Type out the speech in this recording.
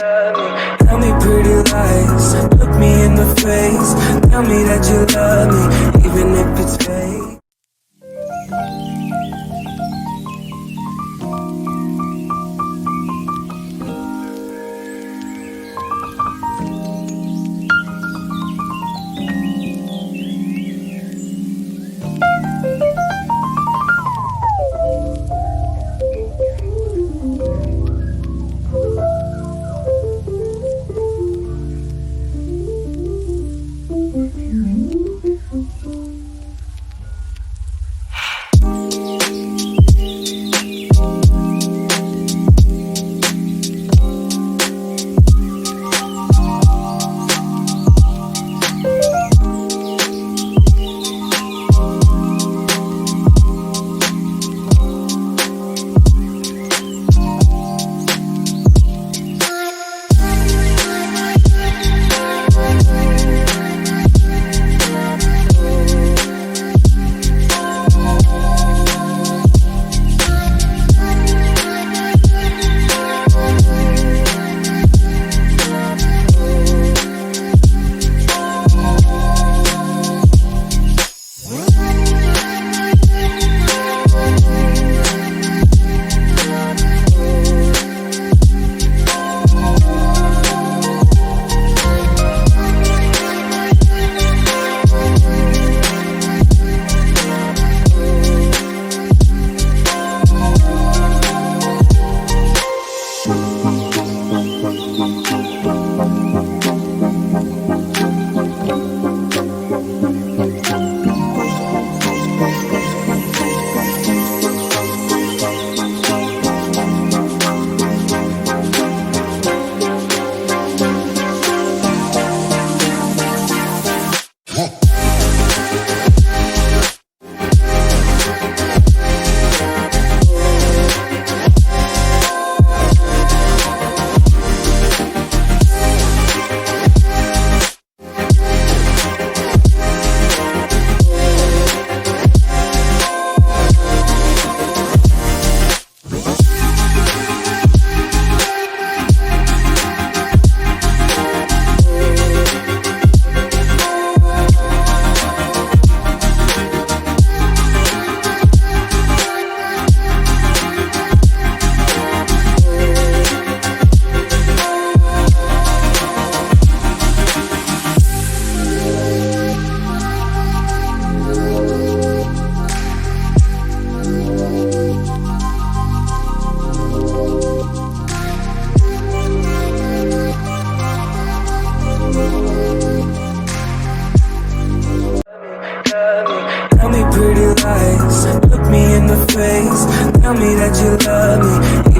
Tell me pretty lies, look me in the face. Tell me that you love me, even if it's fake. Tell me pretty lies, look me in the face. Tell me that you love me,